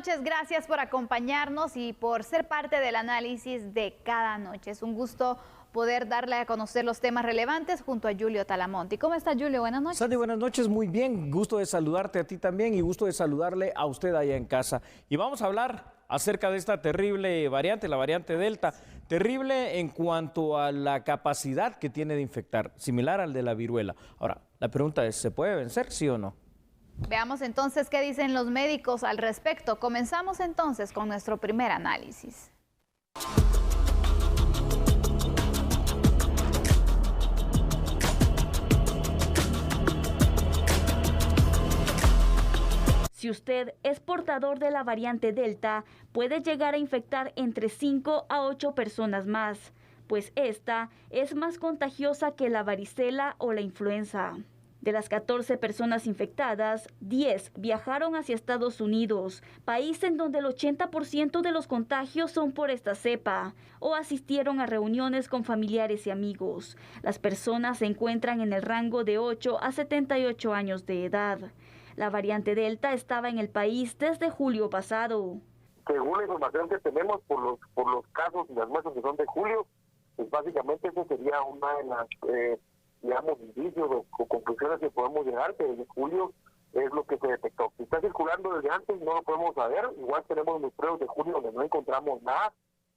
noches, gracias por acompañarnos y por ser parte del análisis de cada noche. Es un gusto poder darle a conocer los temas relevantes junto a Julio Talamonti. ¿Cómo está, Julio? Buenas noches. Sandy, buenas noches, muy bien. Gusto de saludarte a ti también y gusto de saludarle a usted allá en casa. Y vamos a hablar acerca de esta terrible variante, la variante Delta. Terrible en cuanto a la capacidad que tiene de infectar, similar al de la viruela. Ahora, la pregunta es, ¿se puede vencer, sí o no? Veamos entonces qué dicen los médicos al respecto. Comenzamos entonces con nuestro primer análisis. Si usted es portador de la variante Delta, puede llegar a infectar entre 5 a 8 personas más, pues esta es más contagiosa que la varicela o la influenza. De las 14 personas infectadas, 10 viajaron hacia Estados Unidos, país en donde el 80% de los contagios son por esta cepa, o asistieron a reuniones con familiares y amigos. Las personas se encuentran en el rango de 8 a 78 años de edad. La variante Delta estaba en el país desde julio pasado. Según la información que tenemos por los casos y las muestras que son de julio, pues básicamente eso sería una de las indicios o conclusiones que podemos llegar, que desde julio es lo que se detectó. Si está circulando desde antes, no lo podemos saber. Igual tenemos los pruebas de julio donde no encontramos nada.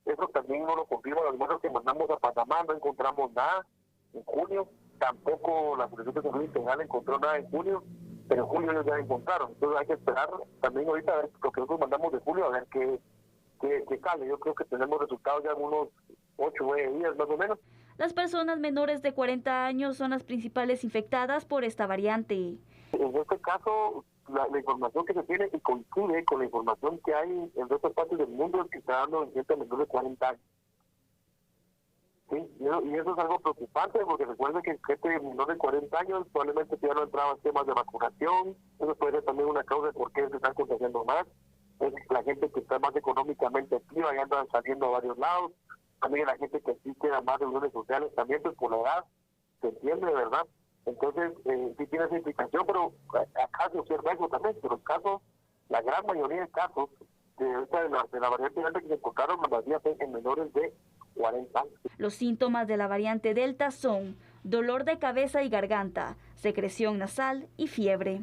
Eso también no lo confirma las muestras que mandamos a Panamá, no encontramos nada en junio. Tampoco la Policía de Salud Integral encontró nada en junio, pero en julio ellos ya encontraron. Entonces hay que esperar también ahorita a ver lo que nosotros mandamos de julio, a ver qué sale. Yo creo que tenemos resultados ya en unos 8 o 9 días más o menos. Las personas menores de 40 años son las principales infectadas por esta variante. En este caso, la información que se tiene y coincide con la información que hay en otras partes del mundo es que está dando en gente menor de 40 años. Sí, y eso es algo preocupante porque recuerden que gente menor de 40 años probablemente ya no entraba en temas de vacunación. Eso puede ser también una causa de por qué se están contagiando más. Es la gente que está más económicamente activa y anda saliendo a varios lados. También la gente que asiste a más reuniones sociales, también pues por la edad, se entiende, ¿verdad? Entonces, sí tiene esa implicación, pero acá se observa eso también, pero los casos, la gran mayoría de casos de la variante Delta que se encontraron, la mayoría fue en menores de 40 años. Los síntomas de la variante Delta son dolor de cabeza y garganta, secreción nasal y fiebre.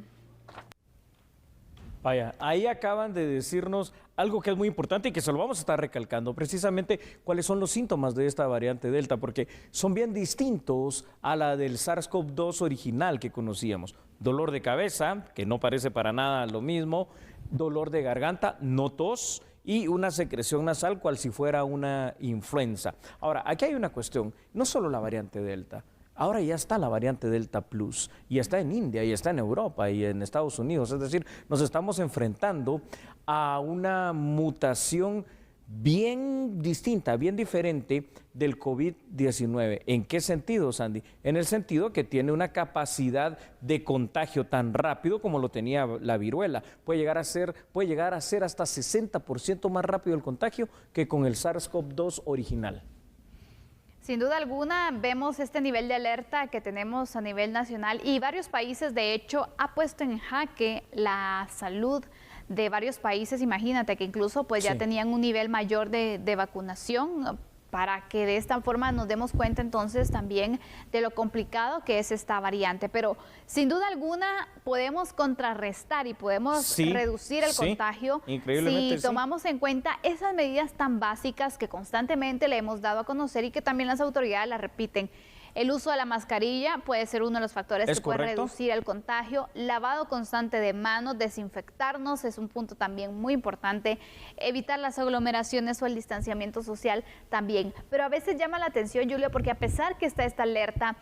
Vaya, ahí acaban de decirnos algo que es muy importante y que se lo vamos a estar recalcando, precisamente cuáles son los síntomas de esta variante Delta, porque son bien distintos a la del SARS-CoV-2 original que conocíamos. Dolor de cabeza, que no parece para nada lo mismo, dolor de garganta, no tos, y una secreción nasal cual si fuera una influenza. Ahora, aquí hay una cuestión, no solo la variante Delta. Ahora ya está la variante Delta Plus, y está en India, y está en Europa, y en Estados Unidos. Es decir, nos estamos enfrentando a una mutación bien distinta, bien diferente del COVID-19. ¿En qué sentido, Sandy? En el sentido que tiene una capacidad de contagio tan rápido como lo tenía la viruela. Puede llegar a ser hasta 60% más rápido el contagio que con el SARS-CoV-2 original. Sin duda alguna, vemos este nivel de alerta que tenemos a nivel nacional y varios países, de hecho, ha puesto en jaque la salud de varios países. Imagínate que incluso pues ya tenían un nivel mayor de vacunación, para que de esta forma nos demos cuenta entonces también de lo complicado que es esta variante. Pero sin duda alguna podemos contrarrestar y podemos reducir el contagio si tomamos en cuenta esas medidas tan básicas que constantemente le hemos dado a conocer y que también las autoridades la repiten. El uso de la mascarilla puede ser uno de los factores que puede reducir el contagio. Lavado constante de manos, desinfectarnos es un punto también muy importante. Evitar las aglomeraciones o el distanciamiento social también. Pero a veces llama la atención, Julio, porque a pesar que está esta alerta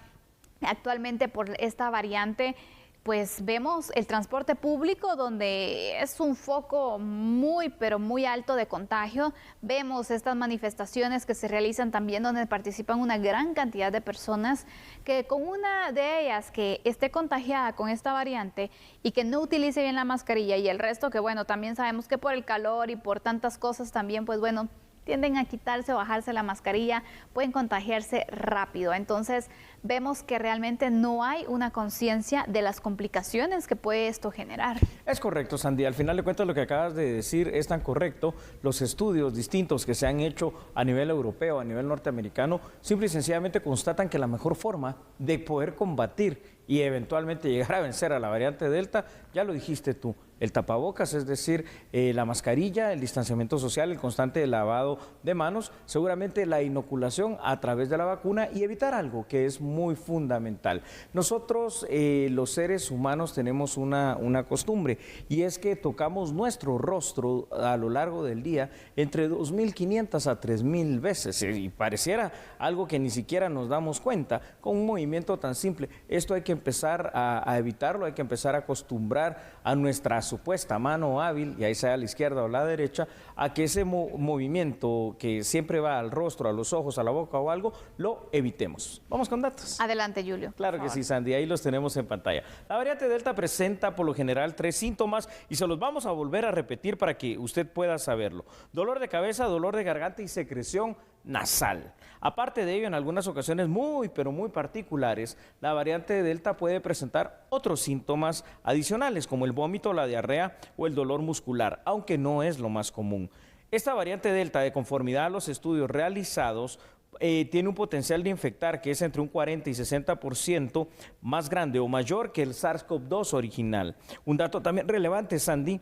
actualmente por esta variante, pues vemos el transporte público donde es un foco muy, pero muy alto de contagio. Vemos estas manifestaciones que se realizan también donde participan una gran cantidad de personas que con una de ellas que esté contagiada con esta variante y que no utilice bien la mascarilla y el resto que bueno, también sabemos que por el calor y por tantas cosas también pues bueno, tienden a quitarse o bajarse la mascarilla, pueden contagiarse rápido. Entonces vemos que realmente no hay una conciencia de las complicaciones que puede esto generar. Es correcto, Sandy. Al final de cuentas lo que acabas de decir es tan correcto. Los estudios distintos que se han hecho a nivel europeo, a nivel norteamericano, simple y sencillamente constatan que la mejor forma de poder combatir y eventualmente llegar a vencer a la variante Delta, ya lo dijiste tú, el tapabocas, es decir, la mascarilla, el distanciamiento social, el constante lavado de manos, seguramente la inoculación a través de la vacuna y evitar algo que es muy fundamental. Nosotros, los seres humanos, tenemos una costumbre y es que tocamos nuestro rostro a lo largo del día entre 2.500 a 3.000 veces y pareciera algo que ni siquiera nos damos cuenta con un movimiento tan simple. Esto hay que empezar a evitarlo, hay que empezar a acostumbrar a nuestra supuesta mano hábil, y ahí sea a la izquierda o a la derecha, a que ese movimiento que siempre va al rostro, a los ojos, a la boca o algo, lo evitemos. Vamos con datos. Adelante, Julio. Claro que sí, Sandy, ahí los tenemos en pantalla. La variante Delta presenta por lo general 3 síntomas y se los vamos a volver a repetir para que usted pueda saberlo. Dolor de cabeza, dolor de garganta y secreción nasal. Aparte de ello, en algunas ocasiones pero muy particulares, la variante Delta puede presentar otros síntomas adicionales como el vómito, la diarrea o el dolor muscular, aunque no es lo más común. Esta variante Delta, de conformidad a los estudios realizados, tiene un potencial de infectar que es entre un 40 y 60% más grande o mayor que el SARS-CoV-2 original. Un dato también relevante, Sandy,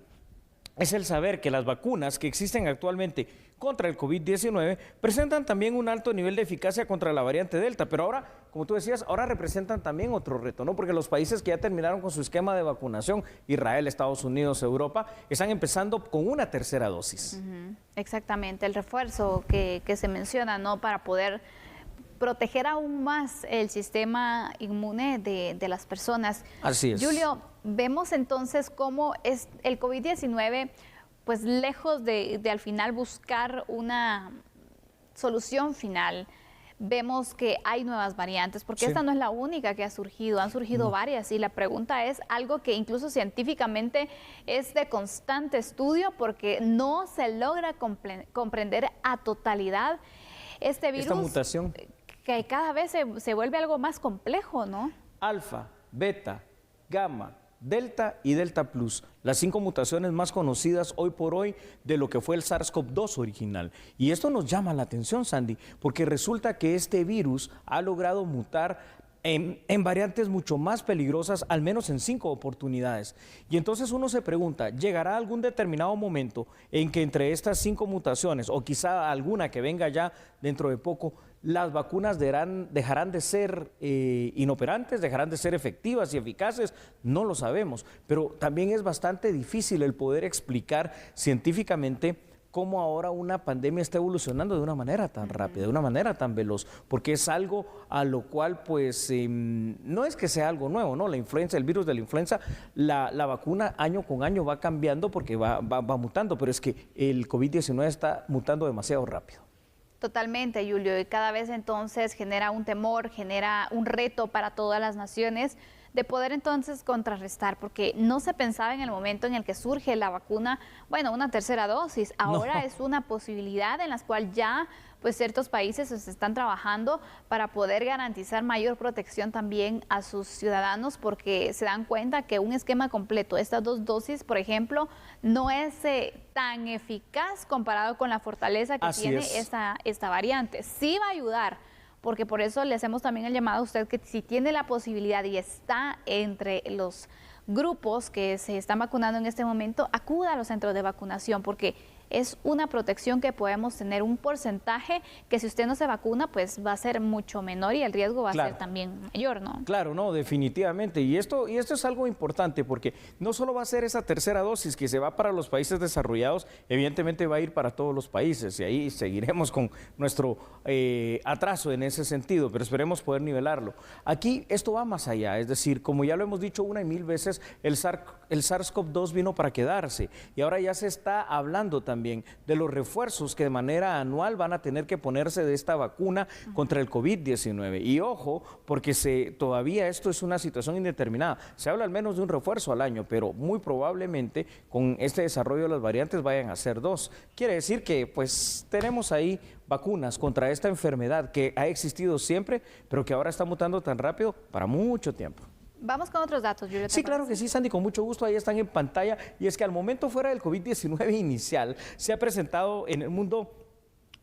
es el saber que las vacunas que existen actualmente contra el COVID-19 presentan también un alto nivel de eficacia contra la variante Delta, pero ahora, como tú decías, ahora representan también otro reto, ¿no? Porque los países que ya terminaron con su esquema de vacunación, Israel, Estados Unidos, Europa, están empezando con una tercera dosis. Exactamente, el refuerzo que se menciona, ¿no? Para poder proteger aún más el sistema inmune de las personas. Así es. Julio, vemos entonces cómo es el COVID-19, pues lejos de al final buscar una solución final, vemos que hay nuevas variantes, porque esta no es la única que ha surgido, han surgido varias, y la pregunta es algo que incluso científicamente es de constante estudio, porque no se logra comprender a totalidad este virus. Esta mutación. Que cada vez se vuelve algo más complejo, ¿no? Alfa, beta, gamma, delta y delta plus, las 5 mutaciones más conocidas hoy por hoy de lo que fue el SARS-CoV-2 original. Y esto nos llama la atención, Sandy, porque resulta que este virus ha logrado mutar en variantes mucho más peligrosas, al menos en 5 oportunidades. Y entonces uno se pregunta, ¿llegará algún determinado momento en que entre estas 5 mutaciones, o quizá alguna que venga ya dentro de poco, las vacunas dejarán de ser inoperantes, dejarán de ser efectivas y eficaces? No lo sabemos, pero también es bastante difícil el poder explicar científicamente cómo ahora una pandemia está evolucionando de una manera tan rápida, de una manera tan veloz, porque es algo a lo cual pues no es que sea algo nuevo, ¿no? La influenza, el virus de la influenza, la vacuna año con año va cambiando porque va mutando, pero es que el COVID-19 está mutando demasiado rápido. Totalmente, Julio, y cada vez entonces genera un temor, genera un reto para todas las naciones de poder entonces contrarrestar, porque no se pensaba en el momento en el que surge la vacuna, bueno, una tercera dosis, ahora es una posibilidad en la cual ya pues ciertos países se están trabajando para poder garantizar mayor protección también a sus ciudadanos, porque se dan cuenta que un esquema completo, estas 2 dosis, por ejemplo, no es tan eficaz comparado con la fortaleza que tiene esta variante. Sí va a ayudar, porque por eso le hacemos también el llamado a usted que si tiene la posibilidad y está entre los grupos que se están vacunando en este momento, acuda a los centros de vacunación, porque es una protección que podemos tener, un porcentaje que si usted no se vacuna, pues va a ser mucho menor y el riesgo va a ser también mayor, ¿no? Claro, no, definitivamente. Y esto es algo importante, porque no solo va a ser esa tercera dosis que se va para los países desarrollados, evidentemente va a ir para todos los países y ahí seguiremos con nuestro atraso en ese sentido, pero esperemos poder nivelarlo. Aquí esto va más allá, es decir, como ya lo hemos dicho una y mil veces, el SARS-CoV-2 vino para quedarse y ahora ya se está hablando también también de los refuerzos que de manera anual van a tener que ponerse de esta vacuna contra el COVID-19. Y ojo, porque todavía esto es una situación indeterminada. Se habla al menos de un refuerzo al año, pero muy probablemente con este desarrollo de las variantes vayan a ser 2. Quiere decir que pues tenemos ahí vacunas contra esta enfermedad que ha existido siempre, pero que ahora está mutando tan rápido para mucho tiempo. Vamos con otros datos, Julio. Sí, claro que sí, Sandy, con mucho gusto, ahí están en pantalla. Y es que al momento fuera del COVID-19 inicial, se ha presentado en el mundo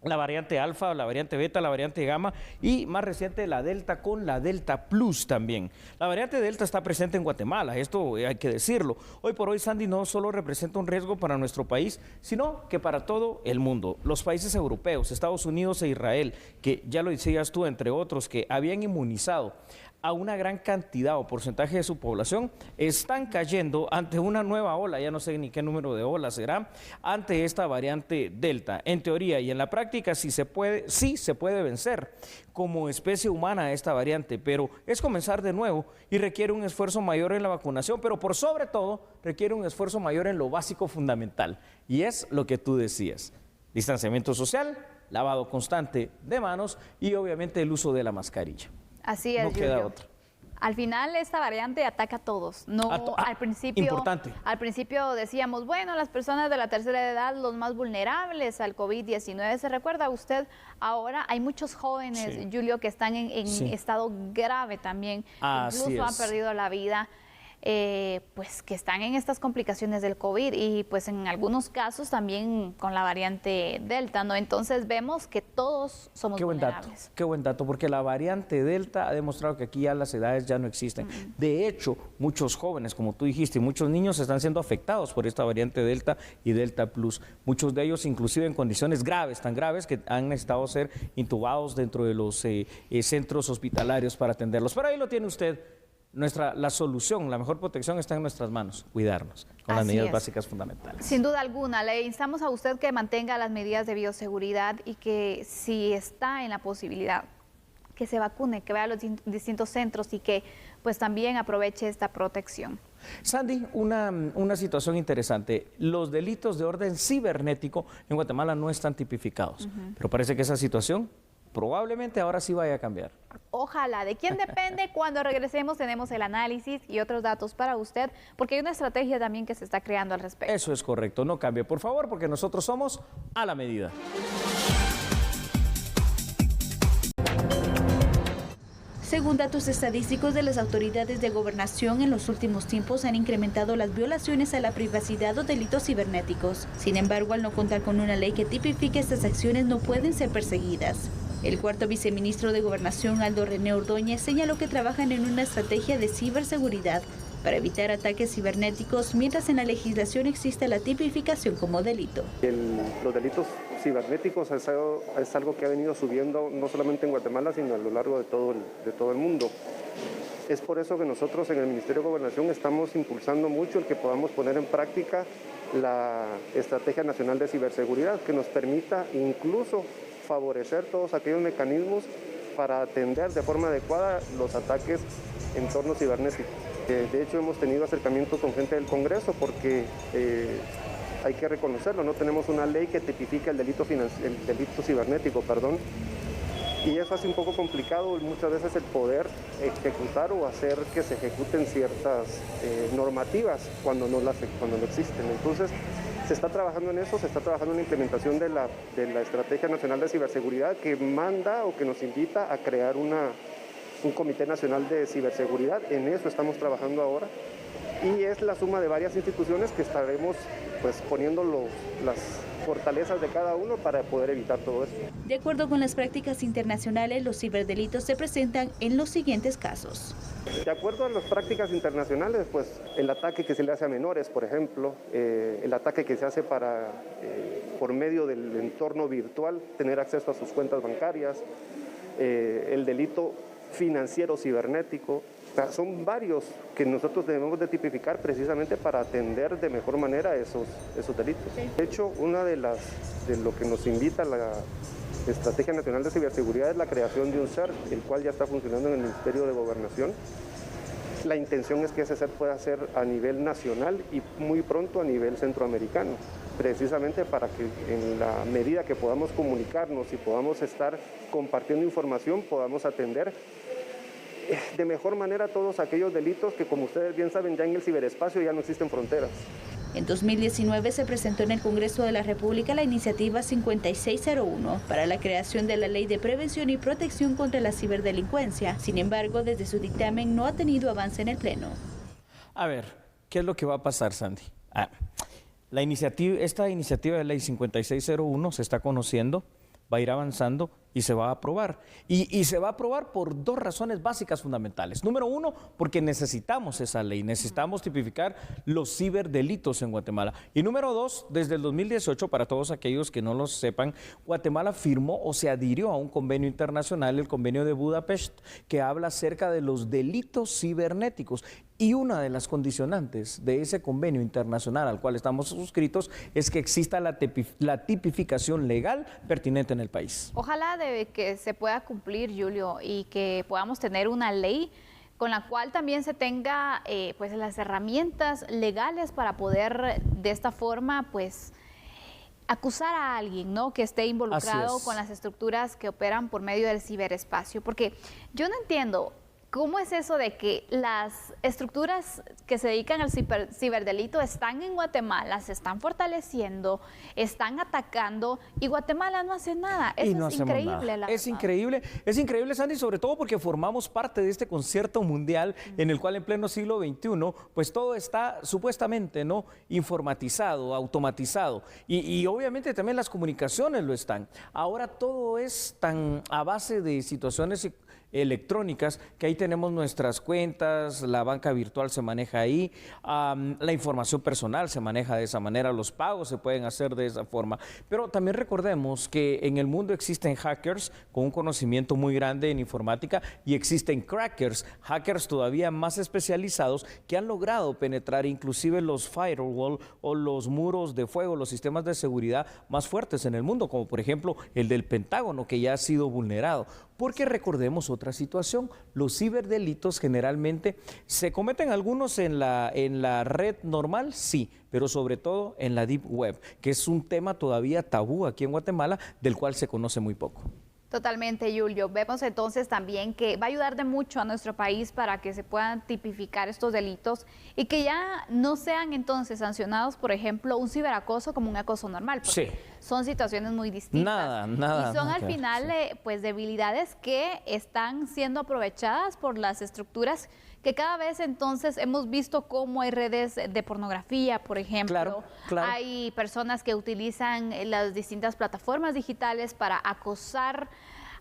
la variante alfa, la variante beta, la variante gamma y más reciente la delta con la delta plus también. La variante delta está presente en Guatemala, esto hay que decirlo. Hoy por hoy, Sandy, no solo representa un riesgo para nuestro país, sino que para todo el mundo. Los países europeos, Estados Unidos e Israel, que ya lo decías tú, entre otros, que habían inmunizado a una gran cantidad o porcentaje de su población, están cayendo ante una nueva ola, ya no sé ni qué número de ola será, ante esta variante Delta. En teoría y en la práctica sí se puede vencer como especie humana a esta variante, pero es comenzar de nuevo y requiere un esfuerzo mayor en la vacunación, pero por sobre todo requiere un esfuerzo mayor en lo básico fundamental, y es lo que tú decías: distanciamiento social, lavado constante de manos y obviamente el uso de la mascarilla. Así es, no queda Julio. otra. Al final esta variante ataca a todos. No, al principio. Importante. Al principio decíamos, bueno, las personas de la tercera edad, los más vulnerables al COVID-19. ¿Se recuerda usted? Ahora hay muchos jóvenes, Sí. Julio, que están en Sí. estado grave también. Así Incluso han es. perdido la vida. Pues que están en estas complicaciones del COVID y pues en algunos casos también con la variante Delta, ¿no? Entonces vemos que todos somos vulnerables. Qué buen dato, porque la variante Delta ha demostrado que aquí ya las edades ya no existen. De hecho, muchos jóvenes, como tú dijiste, y muchos niños están siendo afectados por esta variante Delta y Delta Plus. Muchos de ellos inclusive en condiciones graves, tan graves que han necesitado ser intubados dentro de los centros hospitalarios para atenderlos. Pero ahí lo tiene usted. La solución, la mejor protección está en nuestras manos, cuidarnos con las medidas básicas fundamentales. Sin duda alguna, le instamos a usted que mantenga las medidas de bioseguridad y que si está en la posibilidad, que se vacune, que vaya a los distintos centros y que pues también aproveche esta protección. Sandy, una situación interesante. Los delitos de orden cibernético en Guatemala no están tipificados, pero parece que esa situación probablemente ahora sí vaya a cambiar. Ojalá. ¿De quién depende? Cuando regresemos tenemos el análisis y otros datos para usted, porque hay una estrategia también que se está creando al respecto. Eso es correcto. No cambie, por favor, porque nosotros somos a la medida. Según datos estadísticos de las autoridades de gobernación, en los últimos tiempos han incrementado las violaciones a la privacidad o delitos cibernéticos. Sin embargo, al no contar con una ley que tipifique estas acciones, no pueden ser perseguidas. El cuarto viceministro de Gobernación, Aldo René Ordóñez, señaló que trabajan en una estrategia de ciberseguridad para evitar ataques cibernéticos, mientras en la legislación existe la tipificación como delito. Los delitos cibernéticos es algo que ha venido subiendo no solamente en Guatemala, sino a lo largo de todo el mundo. Es por eso que nosotros en el Ministerio de Gobernación estamos impulsando mucho el que podamos poner en práctica la Estrategia Nacional de Ciberseguridad, que nos permita incluso favorecer todos aquellos mecanismos para atender de forma adecuada los ataques en torno cibernético. De hecho, hemos tenido acercamientos con gente del Congreso porque hay que reconocerlo, no tenemos una ley que tipifique el delito cibernético, y eso hace un poco complicado muchas veces el poder ejecutar o hacer que se ejecuten ciertas normativas cuando no existen. Entonces, se está trabajando en eso, se está trabajando en la implementación de la Estrategia Nacional de Ciberseguridad, que manda o que nos invita a crear un Comité Nacional de Ciberseguridad. En eso estamos trabajando ahora. Y es la suma de varias instituciones que estaremos pues poniendo las fortalezas de cada uno para poder evitar todo esto. De acuerdo con las prácticas internacionales, los ciberdelitos se presentan en los siguientes casos. De acuerdo a las prácticas internacionales, pues el ataque que se le hace a menores, por ejemplo, el ataque que se hace por medio del entorno virtual, tener acceso a sus cuentas bancarias, el delito financiero cibernético. O sea, son varios que nosotros debemos de tipificar precisamente para atender de mejor manera esos delitos. De hecho, de lo que nos invita la Estrategia Nacional de Ciberseguridad es la creación de un CERT, el cual ya está funcionando en el Ministerio de Gobernación. La intención es que ese CERT pueda ser a nivel nacional y muy pronto a nivel centroamericano. precisamente para que en la medida que podamos comunicarnos y podamos estar compartiendo información, podamos atender de mejor manera todos aquellos delitos que, como ustedes bien saben, ya en el ciberespacio ya no existen fronteras. En 2019 se presentó en el Congreso de la República la iniciativa 5601 para la creación de la Ley de Prevención y Protección contra la Ciberdelincuencia. Sin embargo, desde su dictamen no ha tenido avance en el Pleno. A ver, ¿qué es lo que va a pasar, Sandy? Esta iniciativa de ley 5601 se está conociendo, va a ir avanzando y se va a aprobar. Y se va a aprobar por dos razones básicas fundamentales. Número uno, porque necesitamos esa ley, necesitamos tipificar los ciberdelitos en Guatemala. Y número dos, desde el 2018, para todos aquellos que no lo sepan, Guatemala firmó o se adhirió a un convenio internacional, el convenio de Budapest, que habla acerca de los delitos cibernéticos. Y una de las condicionantes de ese convenio internacional al cual estamos suscritos es que exista la tipificación legal pertinente en el país. Ojalá de que se pueda cumplir, Julio, y que podamos tener una ley con la cual también se tenga pues las herramientas legales para poder de esta forma pues acusar a alguien, ¿no?, que esté involucrado con las estructuras que operan por medio del ciberespacio. Porque yo no entiendo ¿cómo es eso de que las estructuras que se dedican al ciberdelito están en Guatemala, se están fortaleciendo, están atacando y Guatemala no hace nada? Eso es increíble. Es increíble, Sandy, sobre todo porque formamos parte de este concierto mundial en el cual en pleno siglo XXI, pues todo está supuestamente, ¿no?, informatizado, automatizado y obviamente también las comunicaciones lo están. Ahora todo es tan a base de situaciones electrónicas, que ahí tenemos nuestras cuentas, la banca virtual se maneja ahí, la información personal se maneja de esa manera, los pagos se pueden hacer de esa forma, pero también recordemos que en el mundo existen hackers con un conocimiento muy grande en informática y existen crackers, hackers todavía más especializados que han logrado penetrar inclusive los firewall o los muros de fuego, los sistemas de seguridad más fuertes en el mundo, como por ejemplo el del Pentágono, que ya ha sido vulnerado. Porque recordemos otra situación, los ciberdelitos generalmente se cometen algunos en la red normal, sí, pero sobre todo en la Deep Web, que es un tema todavía tabú aquí en Guatemala, del cual se conoce muy poco. Totalmente, Julio. Vemos entonces también que va a ayudar de mucho a nuestro país para que se puedan tipificar estos delitos y que ya no sean entonces sancionados, por ejemplo, un ciberacoso como un acoso normal, porque son situaciones muy distintas. Y son al final pues debilidades que están siendo aprovechadas por las estructuras que cada vez entonces hemos visto cómo hay redes de pornografía, por ejemplo. Claro. Hay personas que utilizan las distintas plataformas digitales para acosar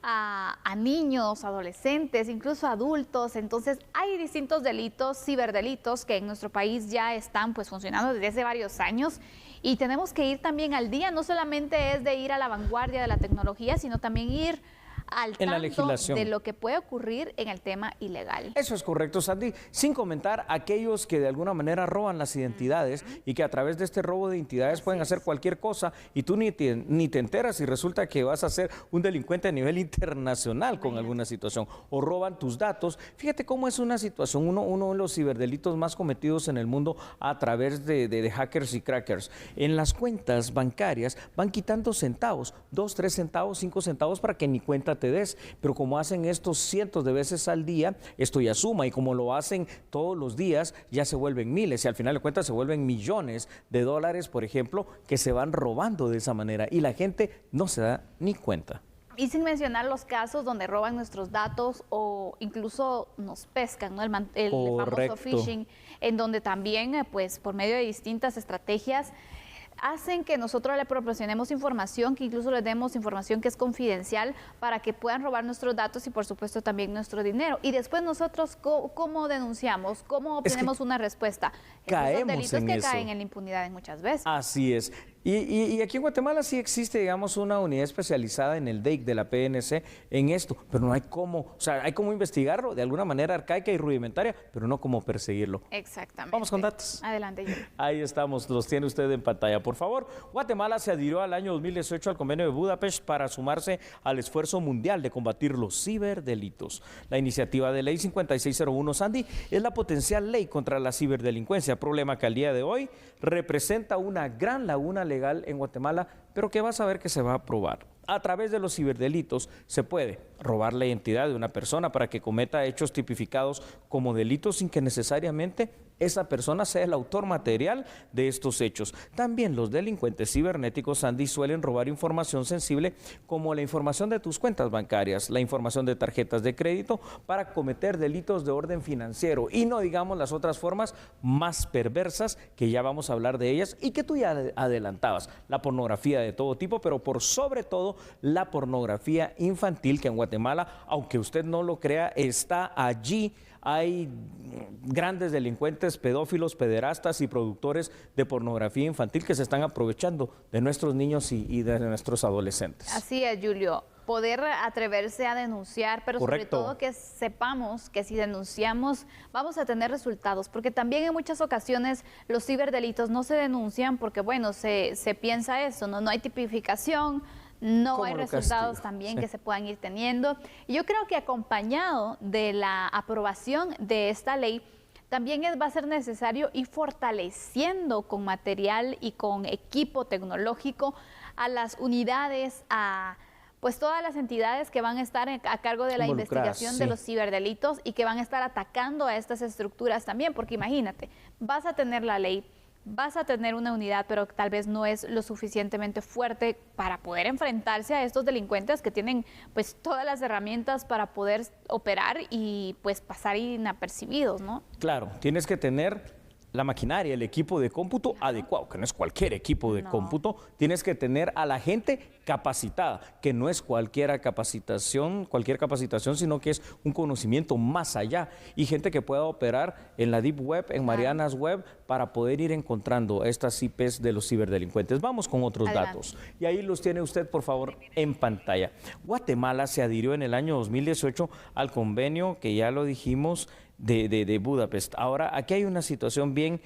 a niños, adolescentes, incluso adultos. Entonces hay distintos delitos, ciberdelitos, que en nuestro país ya están pues funcionando desde hace varios años y tenemos que ir también al día. No solamente es de ir a la vanguardia de la tecnología, sino también ir al tanto de lo que puede ocurrir en el tema ilegal. Eso es correcto, Sandy. Sin comentar aquellos que de alguna manera roban las identidades y que a través de este robo de identidades pueden hacer cualquier cosa y tú ni te enteras y resulta que vas a ser un delincuente a nivel internacional con alguna situación o roban tus datos. Fíjate cómo es una situación, uno de los ciberdelitos más cometidos en el mundo a través de hackers y crackers. En las cuentas bancarias van quitando centavos, 2, 3 centavos, 5 centavos para que ni cuenta te des, pero como hacen estos cientos de veces al día, esto ya suma y como lo hacen todos los días, ya se vuelven miles y al final de cuentas se vuelven millones de dólares, por ejemplo, que se van robando de esa manera y la gente no se da ni cuenta. Y sin mencionar los casos donde roban nuestros datos o incluso nos pescan, ¿no? El famoso phishing, en donde también, pues, por medio de distintas estrategias, hacen que nosotros le proporcionemos información, que incluso les demos información que es confidencial para que puedan robar nuestros datos y por supuesto también nuestro dinero. Y después nosotros, ¿cómo denunciamos? ¿Cómo obtenemos una respuesta? Esos delitos que caen en la impunidad muchas veces. Así es. Y aquí en Guatemala sí existe, digamos, una unidad especializada en el DEIC de la PNC en esto, pero no hay cómo, o sea, hay cómo investigarlo de alguna manera arcaica y rudimentaria, pero no cómo perseguirlo. Exactamente. Vamos con datos. Adelante, Julio. Ahí estamos, los tiene usted en pantalla, por favor. Guatemala se adhirió al año 2018 al convenio de Budapest para sumarse al esfuerzo mundial de combatir los ciberdelitos. La iniciativa de ley 5601, Sandy, es la potencial ley contra la ciberdelincuencia, problema que al día de hoy representa una gran laguna legal legal en Guatemala, pero que vas a ver que se va a probar. A través de los ciberdelitos se puede robar la identidad de una persona para que cometa hechos tipificados como delitos sin que necesariamente esa persona sea el autor material de estos hechos. También los delincuentes cibernéticos, Sandy, suelen robar información sensible como la información de tus cuentas bancarias, la información de tarjetas de crédito para cometer delitos de orden financiero y no digamos las otras formas más perversas que ya vamos a hablar de ellas y que tú ya adelantabas, la pornografía de todo tipo, pero por sobre todo la pornografía infantil que en Guatemala, aunque usted no lo crea, está allí. Hay grandes delincuentes, pedófilos, pederastas y productores de pornografía infantil que se están aprovechando de nuestros niños y de nuestros adolescentes. Así es, Julio. Poder atreverse a denunciar, pero Correcto. sobre todo que sepamos que si denunciamos vamos a tener resultados, porque también en muchas ocasiones los ciberdelitos no se denuncian porque, bueno, se piensa eso, no hay tipificación, no hay resultados también que se puedan ir teniendo. Y yo creo que acompañado de la aprobación de esta ley, también va a ser necesario ir fortaleciendo con material y con equipo tecnológico a las unidades, pues todas las entidades que van a estar a cargo de la investigación de los ciberdelitos y que van a estar atacando a estas estructuras también, porque imagínate, vas a tener la ley, vas a tener una unidad, pero tal vez no es lo suficientemente fuerte para poder enfrentarse a estos delincuentes que tienen pues todas las herramientas para poder operar y pues pasar inapercibidos, ¿no? Claro, tienes que tener la maquinaria, el equipo de cómputo adecuado, que no es cualquier equipo de cómputo, tienes que tener a la gente capacitada, que no es cualquier capacitación, sino que es un conocimiento más allá y gente que pueda operar en la Deep Web, en Marianas Web, para poder ir encontrando estas IPs de los ciberdelincuentes. Vamos con otros datos y ahí los tiene usted, por favor, en pantalla. Guatemala se adhirió en el año 2018 al convenio que ya lo dijimos, de Budapest. Ahora, aquí hay una situación bien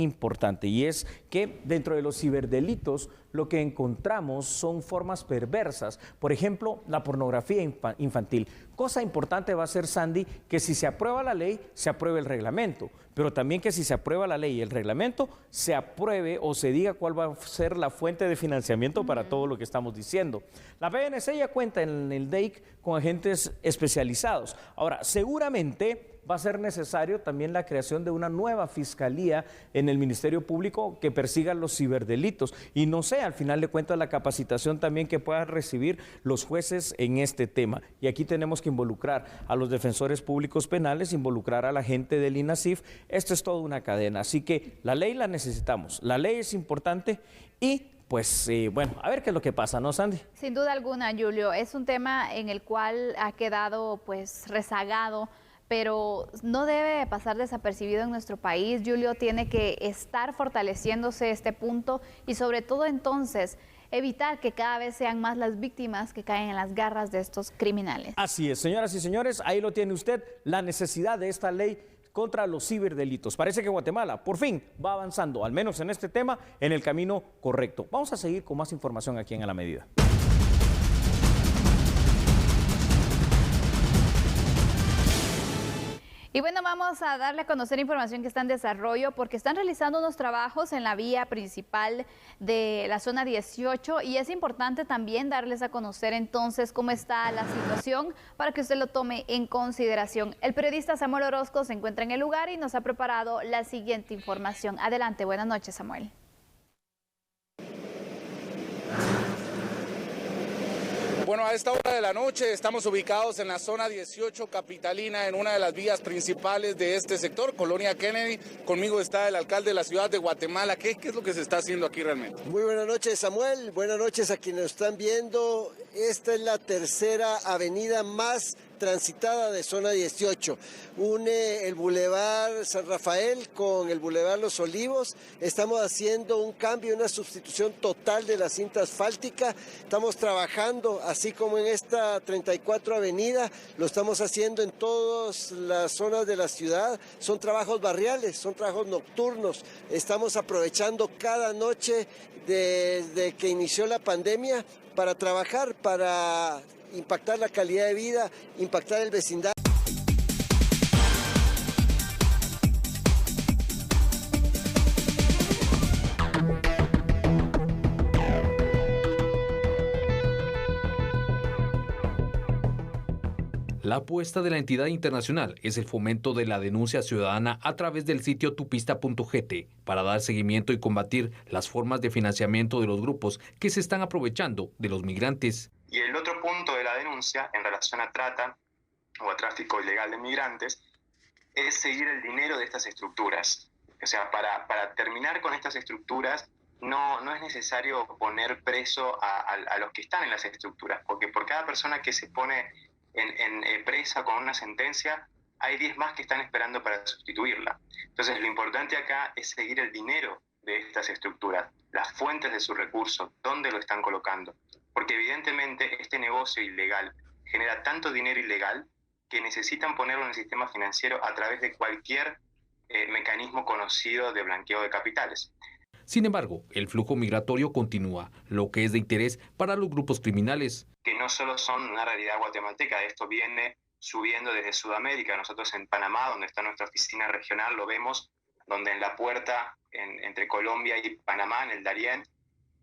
importante y es que dentro de los ciberdelitos lo que encontramos son formas perversas. Por ejemplo, la pornografía infantil. Cosa importante va a ser, Sandy, que si se aprueba la ley, se apruebe el reglamento, pero también que si se aprueba la ley y el reglamento, se apruebe o se diga cuál va a ser la fuente de financiamiento para todo lo que estamos diciendo. La PNC ya cuenta en el DEIC con agentes especializados. Ahora, seguramente va a ser necesario también la creación de una nueva fiscalía en el Ministerio Público que persiga los ciberdelitos y no sé, al final de cuentas, la capacitación también que puedan recibir los jueces en este tema. Y aquí tenemos que involucrar a los defensores públicos penales, involucrar a la gente del INASIF. Esto es toda una cadena, así que la ley la necesitamos, la ley es importante y pues bueno, a ver qué es lo que pasa, ¿no, Sandy? Sin duda alguna, Julio, es un tema en el cual ha quedado pues rezagado, pero no debe pasar desapercibido en nuestro país. Julio, tiene que estar fortaleciéndose este punto y sobre todo entonces evitar que cada vez sean más las víctimas que caen en las garras de estos criminales. Así es, señoras y señores, ahí lo tiene usted, la necesidad de esta ley contra los ciberdelitos. Parece que Guatemala por fin va avanzando, al menos en este tema, en el camino correcto. Vamos a seguir con más información aquí en A la Medida. Y bueno, vamos a darle a conocer información que está en desarrollo porque están realizando unos trabajos en la vía principal de la zona 18 y es importante también darles a conocer entonces cómo está la situación para que usted lo tome en consideración. El periodista Samuel Orozco se encuentra en el lugar y nos ha preparado la siguiente información. Adelante, buenas noches, Samuel. Bueno, a esta hora de la noche estamos ubicados en la zona 18 capitalina, en una de las vías principales de este sector, Colonia Kennedy. Conmigo está el alcalde de la ciudad de Guatemala. ¿Qué es lo que se está haciendo aquí realmente? Muy buenas noches, Samuel. Buenas noches a quienes nos están viendo. Esta es la tercera avenida más transitada de zona 18. Une el Boulevard San Rafael con el Boulevard Los Olivos. Estamos haciendo un cambio, una sustitución total de la cinta asfáltica. Estamos trabajando, así como en esta 34 avenida, lo estamos haciendo en todas las zonas de la ciudad. Son trabajos barriales, son trabajos nocturnos. Estamos aprovechando cada noche desde que inició la pandemia para trabajar, para impactar la calidad de vida, impactar el vecindario. La apuesta de la entidad internacional es el fomento de la denuncia ciudadana a través del sitio tupista.gt para dar seguimiento y combatir las formas de financiamiento de los grupos que se están aprovechando de los migrantes. Y el otro punto de la denuncia en relación a trata o a tráfico ilegal de migrantes es seguir el dinero de estas estructuras. O sea, para terminar con estas estructuras no es necesario poner preso a los que están en las estructuras, porque por cada persona que se pone en presa con una sentencia, hay 10 más que están esperando para sustituirla. Entonces, lo importante acá es seguir el dinero de estas estructuras, las fuentes de sus recursos, dónde lo están colocando. Porque evidentemente este negocio ilegal genera tanto dinero ilegal que necesitan ponerlo en el sistema financiero a través de cualquier mecanismo conocido de blanqueo de capitales. Sin embargo, el flujo migratorio continúa, lo que es de interés para los grupos criminales. Que no solo son una realidad guatemalteca, esto viene subiendo desde Sudamérica. Nosotros en Panamá, donde está nuestra oficina regional, lo vemos, donde en la puerta entre Colombia y Panamá, en el Darién,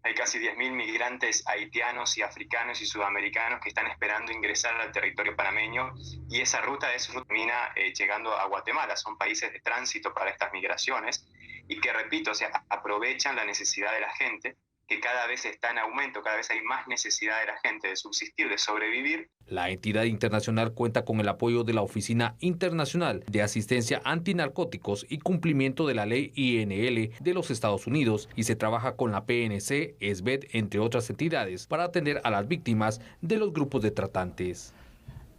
hay casi 10.000 migrantes haitianos y africanos y sudamericanos que están esperando ingresar al territorio panameño, y esa ruta termina llegando a Guatemala. Son países de tránsito para estas migraciones y que, repito, o sea, aprovechan la necesidad de la gente, que cada vez está en aumento, cada vez hay más necesidad de la gente de subsistir, de sobrevivir. La entidad internacional cuenta con el apoyo de la Oficina Internacional de Asistencia Antinarcóticos y Cumplimiento de la Ley INL de los Estados Unidos, y se trabaja con la PNC, SBED, entre otras entidades, para atender a las víctimas de los grupos de tratantes.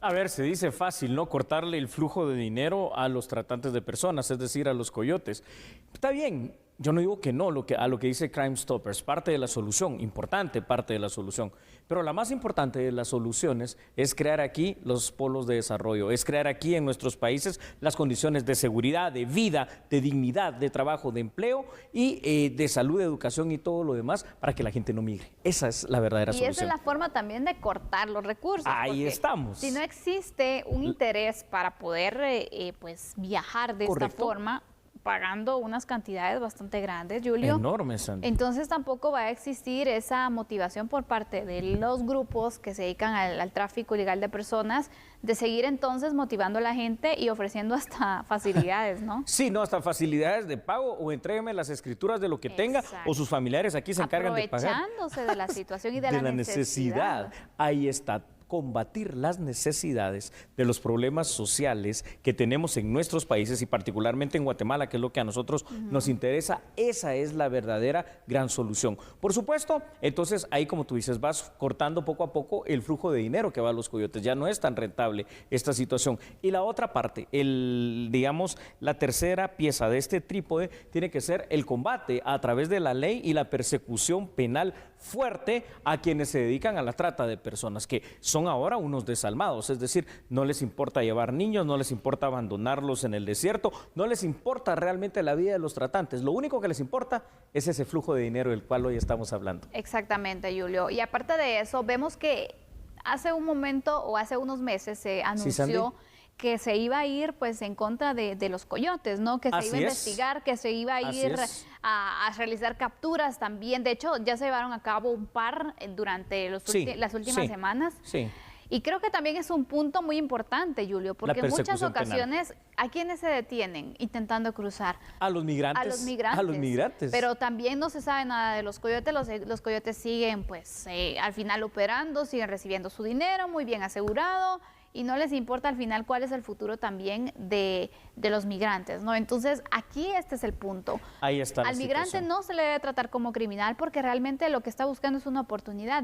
A ver, se dice fácil, ¿no? Cortarle el flujo de dinero a los tratantes de personas, es decir, a los coyotes. Está bien, yo no digo que no, a lo que dice Crime Stoppers, parte de la solución, importante parte de la solución. Pero la más importante de las soluciones es crear aquí los polos de desarrollo, es crear aquí en nuestros países las condiciones de seguridad, de vida, de dignidad, de trabajo, de empleo y de salud, de educación y todo lo demás para que la gente no migre. Esa es la verdadera solución. Y esa es la forma también de cortar los recursos. Ahí estamos. Si no existe un interés para poder pues viajar de esta forma, pagando unas cantidades bastante grandes, Julio. Enormes, Sandy. Entonces tampoco va a existir esa motivación por parte de los grupos que se dedican al tráfico ilegal de personas de seguir entonces motivando a la gente y ofreciendo hasta facilidades, ¿no? Sí, no, hasta facilidades de pago o entrégueme las escrituras de lo que tenga o sus familiares aquí se encargan de pagar. Aprovechándose de la situación y de la necesidad. Ahí está. Combatir las necesidades de los problemas sociales que tenemos en nuestros países y particularmente en Guatemala, que es lo que a nosotros nos interesa. Esa es la verdadera gran solución. Por supuesto, entonces ahí, como tú dices, vas cortando poco a poco el flujo de dinero que va a los coyotes. Ya no es tan rentable esta situación. Y la otra parte, digamos, la tercera pieza de este trípode tiene que ser el combate a través de la ley y la persecución penal fuerte a quienes se dedican a la trata de personas, que son ahora unos desalmados, es decir, no les importa llevar niños, no les importa abandonarlos en el desierto, no les importa realmente la vida de los tratantes, lo único que les importa es ese flujo de dinero del cual hoy estamos hablando. Exactamente, Julio, y aparte de eso, vemos que hace un momento o hace unos meses se anunció que se iba a ir pues en contra de los coyotes, ¿no? Que se iba a investigar, que se iba a ir a realizar capturas también. De hecho, ya se llevaron a cabo un par durante las últimas semanas. Sí. Y creo que también es un punto muy importante, Julio, porque en muchas ocasiones, ¿a quiénes se detienen intentando cruzar? A los migrantes. A los migrantes. A los migrantes. Pero también no se sabe nada de los coyotes. Los coyotes siguen, pues, al final operando, siguen recibiendo su dinero muy bien asegurado, y no les importa al final cuál es el futuro también de los migrantes, ¿no? Entonces, aquí este es el punto. Ahí está. Al migrante no se le debe tratar como criminal porque realmente lo que está buscando es una oportunidad.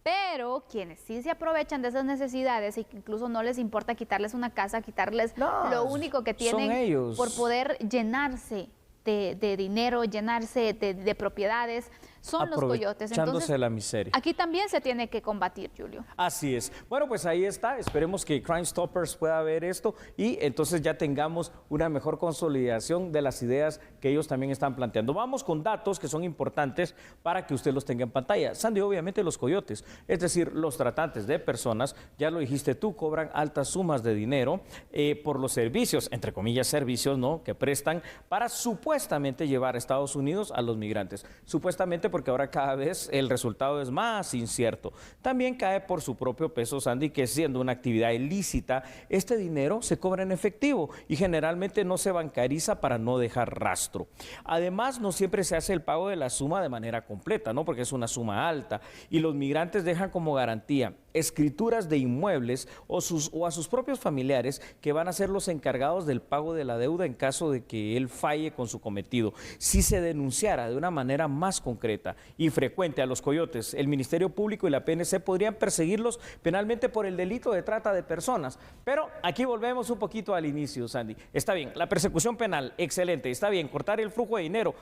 Pero quienes sí se aprovechan de esas necesidades y que incluso no les importa quitarles una casa, quitarles lo único que tienen por poder llenarse de dinero, llenarse de propiedades, son los coyotes. Entonces, la miseria. Aquí también se tiene que combatir, Julio. Así es. Bueno, pues ahí está. Esperemos que Crime Stoppers pueda ver esto y entonces ya tengamos una mejor consolidación de las ideas que ellos también están planteando. Vamos con datos que son importantes para que usted los tenga en pantalla. Sandy, obviamente los coyotes, es decir, los tratantes de personas, ya lo dijiste tú, cobran altas sumas de dinero por los servicios, entre comillas servicios, ¿no?, que prestan para supuestamente llevar a Estados Unidos a los migrantes. Supuestamente, pues porque ahora cada vez el resultado es más incierto. También cae por su propio peso, Sandy, que siendo una actividad ilícita, este dinero se cobra en efectivo y generalmente no se bancariza para no dejar rastro. Además, no siempre se hace el pago de la suma de manera completa, ¿no? Porque es una suma alta y los migrantes dejan como garantía escrituras de inmuebles o a sus propios familiares que van a ser los encargados del pago de la deuda en caso de que él falle con su cometido. Si se denunciara de una manera más concreta y frecuente a los coyotes, el Ministerio Público y la PNC podrían perseguirlos penalmente por el delito de trata de personas. Pero aquí volvemos un poquito al inicio, Sandy. Está bien, la persecución penal, excelente. Está bien, cortar el flujo de dinero,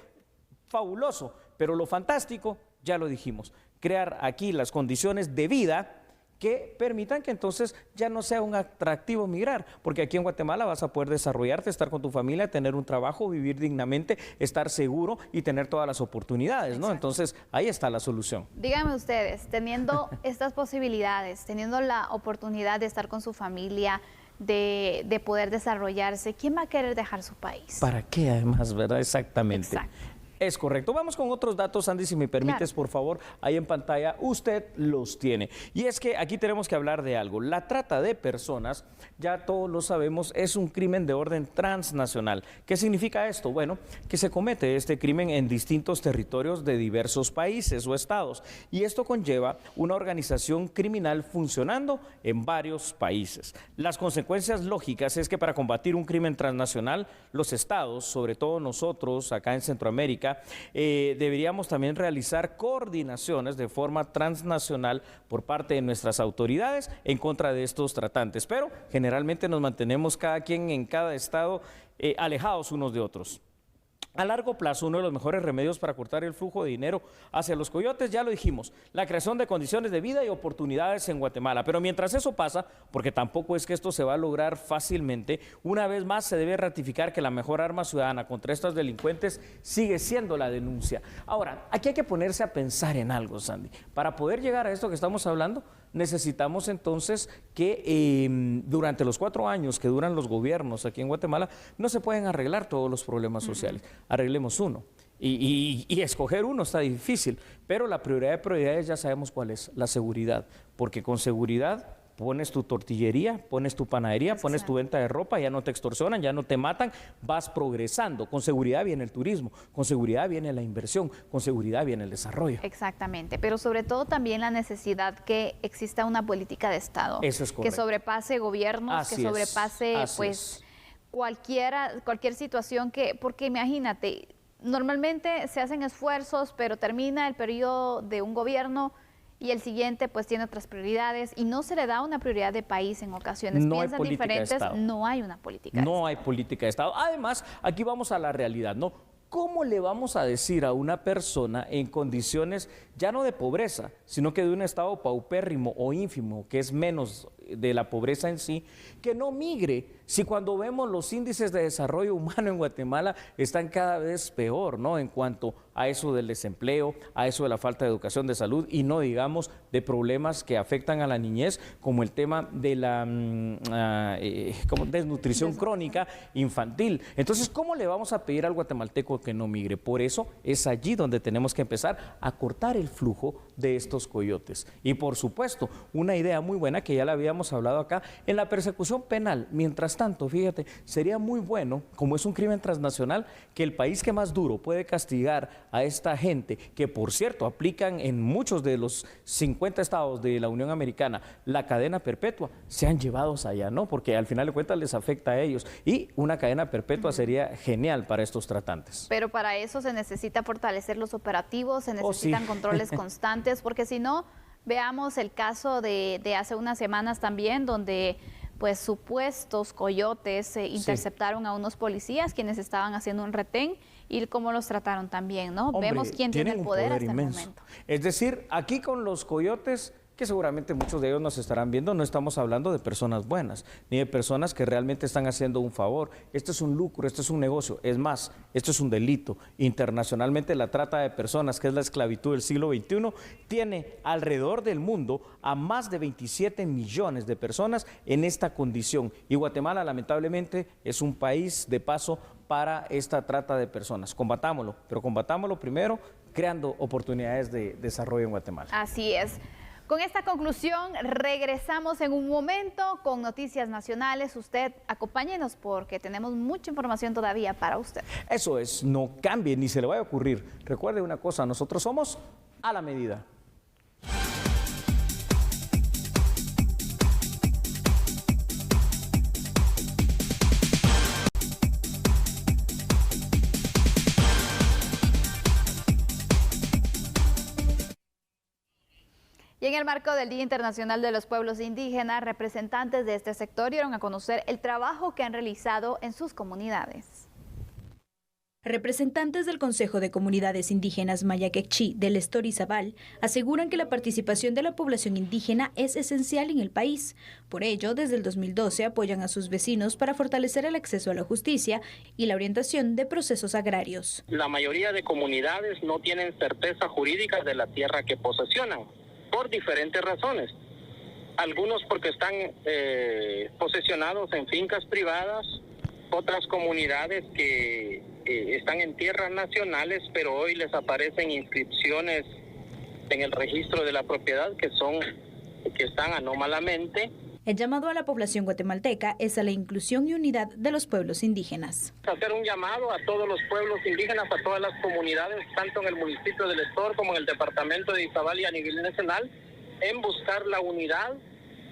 fabuloso. Pero lo fantástico, ya lo dijimos, crear aquí las condiciones de vida que permitan que entonces ya no sea un atractivo migrar, porque aquí en Guatemala vas a poder desarrollarte, estar con tu familia, tener un trabajo, vivir dignamente, estar seguro y tener todas las oportunidades, ¿no? Entonces, ahí está la solución. Díganme ustedes, teniendo estas posibilidades, teniendo la oportunidad de estar con su familia, de poder desarrollarse, ¿quién va a querer dejar su país? ¿Para qué además, verdad? Exactamente. Exacto. Es correcto. Vamos con otros datos, Andy, si me permites, claro. Por favor, ahí en pantalla usted los tiene. Y es que aquí tenemos que hablar de algo. La trata de personas, ya todos lo sabemos, es un crimen de orden transnacional. ¿Qué significa esto? Bueno, que se comete este crimen en distintos territorios de diversos países o estados. Y esto conlleva una organización criminal funcionando en varios países. Las consecuencias lógicas es que para combatir un crimen transnacional, los estados, sobre todo nosotros acá en Centroamérica, deberíamos también realizar coordinaciones de forma transnacional por parte de nuestras autoridades en contra de estos tratantes, pero generalmente nos mantenemos cada quien en cada estado alejados unos de otros. A largo plazo, uno de los mejores remedios para cortar el flujo de dinero hacia los coyotes, ya lo dijimos, la creación de condiciones de vida y oportunidades en Guatemala. Pero mientras eso pasa, porque tampoco es que esto se va a lograr fácilmente, una vez más se debe ratificar que la mejor arma ciudadana contra estos delincuentes sigue siendo la denuncia. Ahora, aquí hay que ponerse a pensar en algo, Sandy. Para poder llegar a esto que estamos hablando, necesitamos entonces que durante los 4 años que duran los gobiernos aquí en Guatemala, no se pueden arreglar todos los problemas sociales. Arreglemos uno. Y escoger uno está difícil, pero la prioridad de prioridades ya sabemos cuál es, la seguridad. Porque con seguridad pones tu tortillería, pones tu panadería, pones tu venta de ropa, ya no te extorsionan, ya no te matan, vas progresando. Con seguridad viene el turismo, con seguridad viene la inversión, con seguridad viene el desarrollo. Exactamente, pero sobre todo también la necesidad que exista una política de Estado. Eso es correcto. Que sobrepase gobiernos, que sobrepase cualquier situación porque imagínate, normalmente se hacen esfuerzos, pero termina el periodo de un gobierno y el siguiente pues tiene otras prioridades y no se le da una prioridad de país en ocasiones. No piensan hay diferentes, no hay una política de Estado. No hay política de Estado. Además, aquí vamos a la realidad, ¿no? ¿Cómo le vamos a decir a una persona en condiciones ya no de pobreza, sino que de un estado paupérrimo o ínfimo, que es menos de la pobreza en sí, que no migre? Si cuando vemos los índices de desarrollo humano en Guatemala están cada vez peor, ¿no? En cuanto a eso del desempleo, a eso de la falta de educación, de salud y no digamos de problemas que afectan a la niñez, como el tema de la desnutrición crónica infantil. Entonces, ¿cómo le vamos a pedir al guatemalteco que no migre? Por eso es allí donde tenemos que empezar a cortar el flujo de estos coyotes. Y por supuesto, una idea muy buena que ya la habíamos hablado acá, en la persecución penal. Mientras tanto, fíjate, sería muy bueno, como es un crimen transnacional, que el país que más duro puede castigar a esta gente, que por cierto aplican en muchos de los 50 estados de la Unión Americana la cadena perpetua, sean llevados allá, ¿no? Porque al final de cuentas les afecta a ellos y una cadena perpetua sería genial para estos tratantes. Pero para eso se necesita fortalecer los operativos, se necesitan controles constantes, porque si no, veamos el caso de hace unas semanas también, donde pues supuestos coyotes interceptaron a unos policías quienes estaban haciendo un retén y cómo los trataron también, ¿no? Hombre, vemos quién tiene el poder hasta inmenso. el momento. Es decir, aquí con los coyotes, que seguramente muchos de ellos nos estarán viendo, no estamos hablando de personas buenas, ni de personas que realmente están haciendo un favor. Esto es un lucro, esto es un negocio. Es más, esto es un delito. Internacionalmente, la trata de personas, que es la esclavitud del siglo XXI, tiene alrededor del mundo a más de 27 millones de personas en esta condición. Y Guatemala, lamentablemente, es un país de paso para esta trata de personas. Combatámoslo, pero combatámoslo primero creando oportunidades de desarrollo en Guatemala. Así es. Con esta conclusión regresamos en un momento con noticias nacionales. Usted acompáñenos porque tenemos mucha información todavía para usted. Eso es, no cambie ni se le vaya a ocurrir. Recuerde una cosa, nosotros somos a la medida. Y en el marco del Día Internacional de los Pueblos Indígenas, representantes de este sector dieron a conocer el trabajo que han realizado en sus comunidades. Representantes del Consejo de Comunidades Indígenas Maya Quechí del Estorizabal aseguran que la participación de la población indígena es esencial en el país. Por ello, desde el 2012 apoyan a sus vecinos para fortalecer el acceso a la justicia y la orientación de procesos agrarios. La mayoría de comunidades no tienen certeza jurídica de la tierra que posesionan, por diferentes razones. Algunos porque están posesionados en fincas privadas, otras comunidades que están en tierras nacionales, pero hoy les aparecen inscripciones en el registro de la propiedad que están anómalamente. El llamado a la población guatemalteca es a la inclusión y unidad de los pueblos indígenas. Hacer un llamado a todos los pueblos indígenas, a todas las comunidades, tanto en el municipio del Estor como en el departamento de Izabal y a nivel nacional, en buscar la unidad,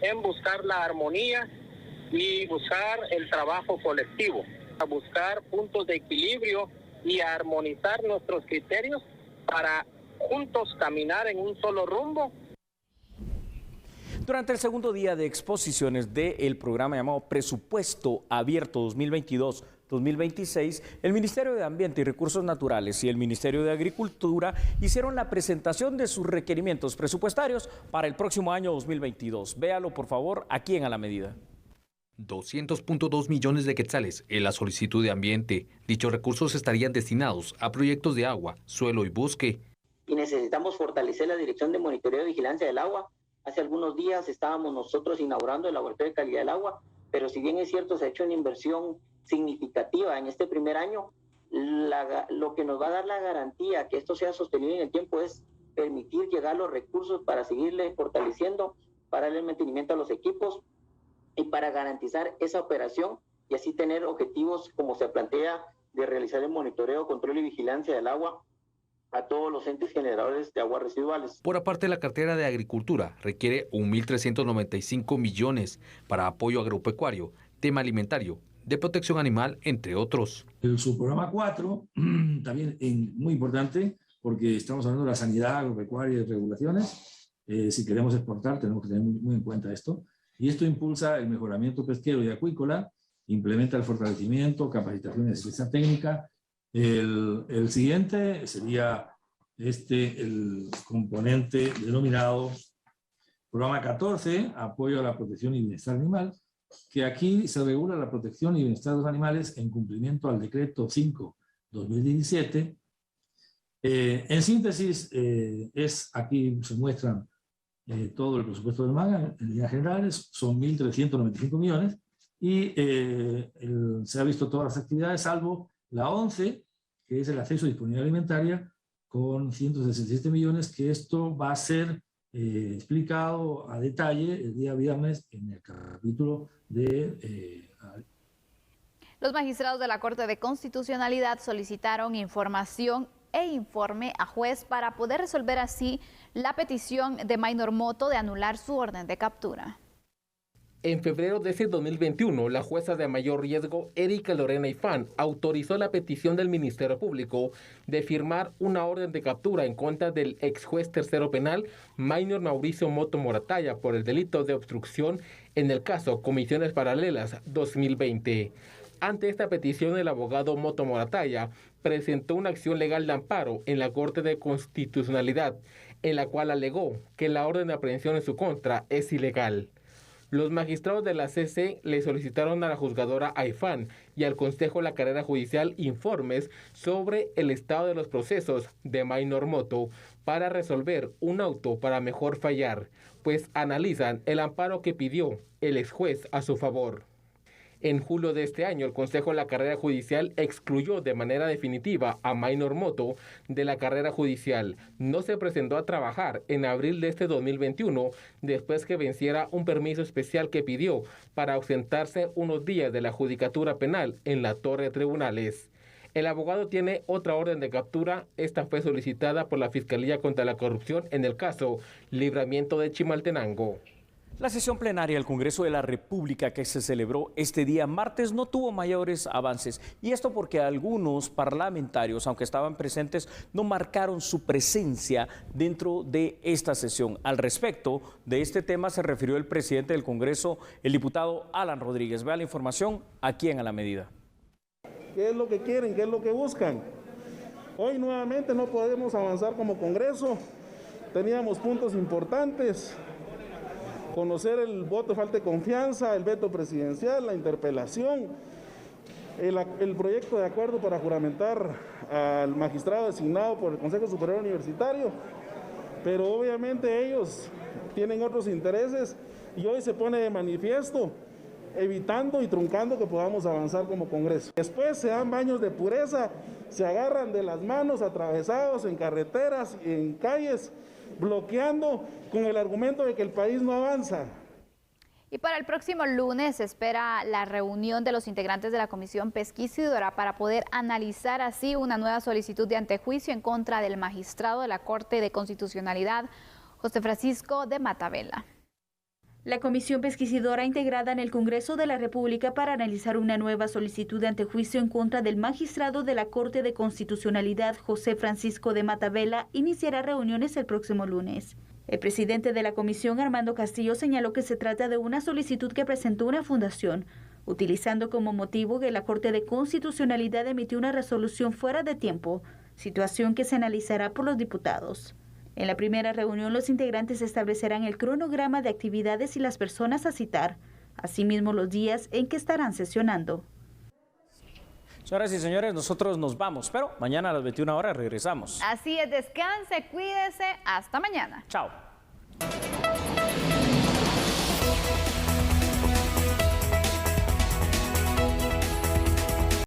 en buscar la armonía y buscar el trabajo colectivo, a buscar puntos de equilibrio y a armonizar nuestros criterios para juntos caminar en un solo rumbo. Durante el segundo día de exposiciones del programa llamado Presupuesto Abierto 2022-2026, el Ministerio de Ambiente y Recursos Naturales y el Ministerio de Agricultura hicieron la presentación de sus requerimientos presupuestarios para el próximo año 2022. Véalo, por favor, aquí en A la Medida. 200.2 millones de quetzales en la solicitud de ambiente. Dichos recursos estarían destinados a proyectos de agua, suelo y bosque. Y necesitamos fortalecer la Dirección de Monitoreo y Vigilancia del Agua. Hace algunos días estábamos nosotros inaugurando el laboratorio de calidad del agua, pero si bien es cierto, se ha hecho una inversión significativa en este primer año, lo que nos va a dar la garantía que esto sea sostenible en el tiempo es permitir llegar los recursos para seguirle fortaleciendo, para darle mantenimiento a los equipos y para garantizar esa operación y así tener objetivos como se plantea de realizar el monitoreo, control y vigilancia del agua a todos los entes generadores de aguas residuales. Por aparte, la cartera de Agricultura requiere 1.395 millones para apoyo agropecuario, tema alimentario, de protección animal, entre otros. El subprograma 4, también muy importante, porque estamos hablando de la sanidad agropecuaria y regulaciones. Si queremos exportar, tenemos que tener muy en cuenta esto. Y esto impulsa el mejoramiento pesquero y acuícola, implementa el fortalecimiento, capacitación y asistencia técnica. El siguiente sería el componente denominado Programa 14, Apoyo a la Protección y Bienestar Animal, que aquí se regula la protección y bienestar de los animales en cumplimiento al Decreto 5/2017. En síntesis, aquí se muestran todo el presupuesto del MAGA, en líneas generales, son 1.395 millones, y se ha visto todas las actividades, salvo la 11, que es el acceso a disponibilidad alimentaria, con 167 millones, que esto va a ser explicado a detalle el día viernes en el capítulo de... Los magistrados de la Corte de Constitucionalidad solicitaron información e informe a juez para poder resolver así la petición de Maynor Moto de anular su orden de captura. En febrero de ese 2021, la jueza de mayor riesgo, Erika Lorena Ifán, autorizó la petición del Ministerio Público de firmar una orden de captura en contra del ex juez tercero penal, Maynor Mauricio Moto Morataya, por el delito de obstrucción en el caso Comisiones Paralelas 2020. Ante esta petición, el abogado Moto Morataya presentó una acción legal de amparo en la Corte de Constitucionalidad, en la cual alegó que la orden de aprehensión en su contra es ilegal. Los magistrados de la CC le solicitaron a la juzgadora Aifán y al Consejo de la Carrera Judicial informes sobre el estado de los procesos de Maynor Moto para resolver un auto para mejor fallar, pues analizan el amparo que pidió el ex juez a su favor. En julio de este año, el Consejo de la Carrera Judicial excluyó de manera definitiva a Maynor Moto de la carrera judicial. No se presentó a trabajar en abril de este 2021, después que venciera un permiso especial que pidió para ausentarse unos días de la judicatura penal en la Torre de Tribunales. El abogado tiene otra orden de captura. Esta fue solicitada por la Fiscalía contra la Corrupción en el caso Libramiento de Chimaltenango. La sesión plenaria del Congreso de la República que se celebró este día martes no tuvo mayores avances, y esto porque algunos parlamentarios, aunque estaban presentes, no marcaron su presencia dentro de esta sesión. Al respecto de este tema se refirió el presidente del Congreso, el diputado Alan Rodríguez. Vea la información aquí en A la Medida. ¿Qué es lo que quieren? ¿Qué es lo que buscan? Hoy nuevamente no podemos avanzar como Congreso. Teníamos puntos importantes: conocer el voto de falta de confianza, el veto presidencial, la interpelación, el proyecto de acuerdo para juramentar al magistrado designado por el Consejo Superior Universitario, pero obviamente ellos tienen otros intereses y hoy se pone de manifiesto, evitando y truncando que podamos avanzar como Congreso. Después se dan baños de pureza, se agarran de las manos atravesados en carreteras, en calles, bloqueando con el argumento de que el país no avanza. Y para el próximo lunes se espera la reunión de los integrantes de la comisión pesquisidora para poder analizar así una nueva solicitud de antejuicio en contra del magistrado de la Corte de Constitucionalidad, José Francisco de Matavela. La comisión pesquisidora integrada en el Congreso de la República para analizar una nueva solicitud de antejuicio en contra del magistrado de la Corte de Constitucionalidad, José Francisco de Matavela, iniciará reuniones el próximo lunes. El presidente de la comisión, Armando Castillo, señaló que se trata de una solicitud que presentó una fundación, utilizando como motivo que la Corte de Constitucionalidad emitió una resolución fuera de tiempo, situación que se analizará por los diputados. En la primera reunión, los integrantes establecerán el cronograma de actividades y las personas a citar, asimismo los días en que estarán sesionando. Señoras y señores, nosotros nos vamos, pero mañana a las 21 horas regresamos. Así es, descanse, cuídese, hasta mañana. Chao.